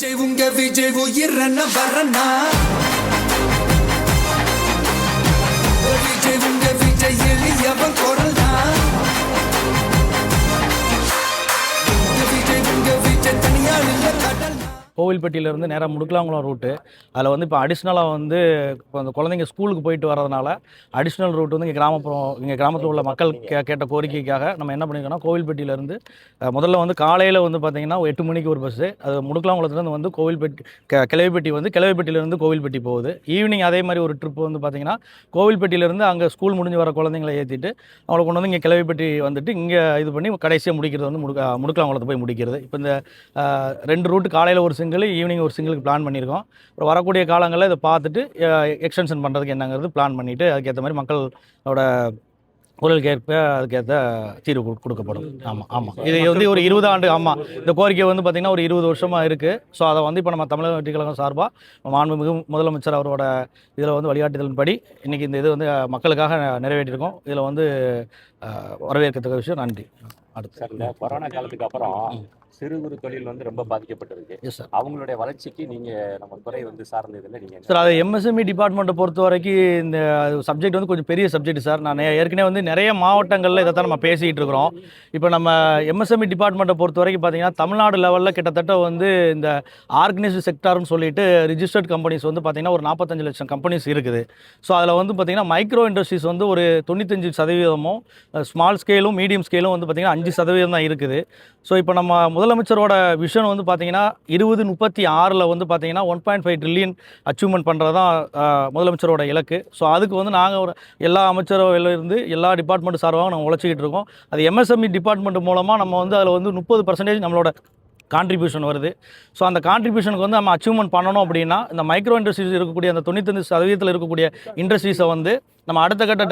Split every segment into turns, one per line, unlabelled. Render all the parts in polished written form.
விஜய் உங்க விஜய் உயிரன வரனா விஜய் உங்க விஜய் எளியவன் குரல்னா விஜய் உங்க விஜய் தனியாள் இல்ல கடல்.
கோவில்பட்டியிலேருந்து நேராக முடுக்கலாங்குளம் ரூட்டு. அதில் வந்து இப்போ அடிஷ்னலாக வந்து இப்போ அந்த குழந்தைங்க ஸ்கூலுக்கு போயிட்டு வரதுனால அடிஷ்னல் ரூட் வந்து இங்கே கிராமத்தில் உள்ள மக்கள் கேட்ட கோரிக்கைக்காக நம்ம என்ன பண்ணியிருக்கோம்னா கோவில்பட்டியிலேருந்து முதல்ல வந்து காலையில் வந்து பார்த்திங்கன்னா 8 மணிக்கு ஒரு பஸ்ஸு, அது முடுக்கலாங்குளத்துலேருந்து வந்து கோவில்பட்டி கிளவிப்பட்டி வந்து கிளவிப்பட்டியிலேருந்து கோவில்பட்டி போகுது. ஈவினிங் அதே மாதிரி ஒரு ட்ரிப் வந்து பார்த்திங்கன்னா கோவில்பட்டியிலேருந்து அங்கே ஸ்கூல் முடிஞ்சு வர குழந்தைங்களை ஏற்றிட்டு அவங்கள கொண்டு வந்து இங்கே கிளவிப்பட்டி வந்துட்டு இங்கே இது பண்ணி கடைசியாக முடிக்கிறது வந்து முடுக்கலாங்குளத்தை போய் முடிக்கிறது. இப்போ இந்த 2 ரூட்டு காலையில் ஒரு சிங்கிள், ஈவினிங் ஒரு சிங்கிளுக்கு பிளான் பண்ணியிருக்கோம். அப்புறம் வரக்கூடிய காலங்களில் இதை பார்த்துட்டு எக்ஸ்டென்ஷன் பண்ணுறதுக்கு என்னங்கிறது பிளான் பண்ணிவிட்டு அதுக்கேற்ற மாதிரி மக்களோட குரலுக்கு ஏற்ப அதுக்கேற்ற தீர்வு கொடுக்கப்படும். ஆமாம் இது வந்து ஒரு 20 ஆண்டு இந்த கோரிக்கை வந்து பார்த்திங்கன்னா ஒரு 20 வருஷமாக இருக்குது. ஸோ அதை வந்து இப்போ நம்ம தமிழக வெற்றி கழகம் சார்பாக மாண்புமிகு முதலமைச்சர் அவரோட இதில் வந்து வழிகாட்டுதலின்படி இன்றைக்கி இந்த இது வந்து மக்களுக்காக நிறைவேற்றியிருக்கோம். இதில் வந்து வரவேற்கத்தக்க விஷயம். நன்றி.
அடுத்து இந்த கொரோனா காலத்துக்கு அப்புறம் சிறு குறு தொழில் வந்து ரொம்ப பாதிக்கப்பட்டிருக்கு.
Yes sir.
அவங்களுடைய வளர்ச்சிக்கு நம்ம துறை வந்து சார்ந்ததில்லை நீங்கள்
சார், அது எம்எஸ்எம்இ டிபார்ட்மெண்ட்டை பொறுத்த வரைக்கும் இந்த சப்ஜெக்ட் வந்து கொஞ்சம் பெரிய சப்ஜெக்ட் சார். நான் ஏற்கனவே வந்து நிறைய மாவட்டங்களில் இதை தான் நம்ம பேசிகிட்டு இருக்கிறோம். இப்போ நம்ம எம்எஸ்எம்இ டிபார்ட்மெண்ட்டை பொறுத்த வரைக்கும் பார்த்தீங்கன்னா தமிழ்நாடு லெவலில் கிட்டத்தட்ட வந்து இந்த ஆர்கனைஸ்டு செக்டார்னு சொல்லிட்டு ரிஜிஸ்டர்ட் கம்பெனிஸ் வந்து பார்த்திங்கன்னா ஒரு 45 லட்சம் கம்பெனிஸ் இருக்குது. ஸோ அதில் வந்து பார்த்திங்கன்னா மைக்ரோ இண்டஸ்ட்ரீஸ் வந்து ஒரு 95%, ஸ்மால் ஸ்கேலும் மீடியம் ஸ்கேலும் வந்து பார்த்திங்கன்னா 5% தான் இருக்குது. ஸோ இப்போ நம்ம முதலமைச்சரோட விஷன் வந்து பார்த்திங்கன்னா 2036 வந்து பார்த்திங்கன்னா 1.5 ட்ரில்லியன் அச்சீவ்மெண்ட் பண்ணுறது தான் முதலமைச்சரோட இலக்கு. ஸோ அதுக்கு வந்து நாங்கள் ஒரு எல்லா அமைச்சரவையிலிருந்து எல்லா டிபார்ட்மெண்ட் சார்பாக நம்ம உழைச்சிக்கிட்டு இருக்கோம். அது எம்எஸ்எம்இ டிபார்ட்மெண்ட் மூலமாக நம்ம வந்து அதில் வந்து 30% நம்மளோட கான்ட்ரிபியூஷன் வருது. ஸோ அந்த கான்ட்ரிபியூஷனுக்கு வந்து நம்ம அச்சீவ்மெண்ட் பண்ணணும் அப்படின்னா இந்த மைக்ரோ இண்டஸ்ட்ரீஸ் இருக்கக்கூடிய அந்த 95% இருக்கக்கூடிய இண்டஸ்ட்ரீஸை வந்து நம்ம அடுத்த கட்ட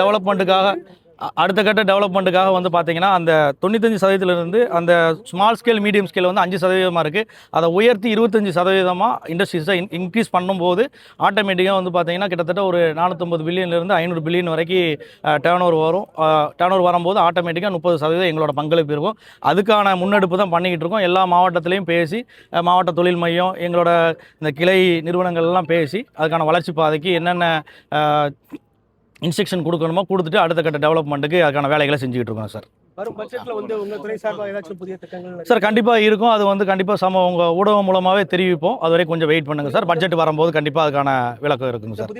டெவலப்மெண்ட்டுக்காக வந்து பார்த்திங்கன்னா அந்த 95%லேருந்து அந்த ஸ்மால் ஸ்கேல் மீடியம் ஸ்கேல் வந்து 5% இருக்குது. அதை உயர்த்தி 25% இண்டஸ்ட்ரீஸை இன்க்ரீஸ் பண்ணும்போது ஆட்டோமேட்டிக்காக வந்து பார்த்திங்கன்னா கிட்டத்தட்ட ஒரு 450 பில்லியன்லேருந்து 500 பில்லியன் வரைக்கும் டேர்ன் வரும்போது ஆட்டோமேட்டிக்காக 30% எங்களோட பங்களிப்பு இருக்கும். அதுக்கான முன்னெடுப்பு தான் பண்ணிக்கிட்டு இருக்கோம். எல்லா மாவட்டத்திலையும் பேசி மாவட்ட தொழில் மையம் எங்களோட இந்த கிளை நிறுவனங்கள்லாம் பேசி அதுக்கான வளர்ச்சி பாதைக்கு என்னென்ன இன்ஸ்ட்ரக்ஷன் கொடுக்கணுமோ கொடுத்துட்டு அடுத்த கட்ட டெவலப்மெண்ட்டுக்கு அதுக்கான வேலைகளை செஞ்சுக்கிட்டு இருக்கோம் சார்.
வரும் பட்ஜெட்டில் வந்து உங்கள் துறை சார்பாக ஏதாச்சும் புதிய திட்டங்கள்
சார் கண்டிப்பாக இருக்கும். அது வந்து கண்டிப்பாக உங்கள் ஊடகம் மூலமாகவே தெரிவிப்போம். அது வரைக்கும் கொஞ்சம் வெயிட் பண்ணுங்கள் சார். பட்ஜெட் வரும்போது கண்டிப்பாக அதுக்கான விளக்கம் இருக்குங்க சார்.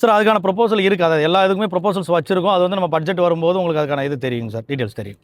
சார் அதுக்கான ப்ரொபோசல் இருக்குது. அது எல்லா இதுக்குமே ப்ரொபோசல்ஸ் வச்சுருக்கோம். அது வந்து நம்ம பட்ஜெட் வரும்போது உங்களுக்கு அதுக்கான இது தெரியுங்க சார், டீட்டெயில்ஸ் தெரியும்.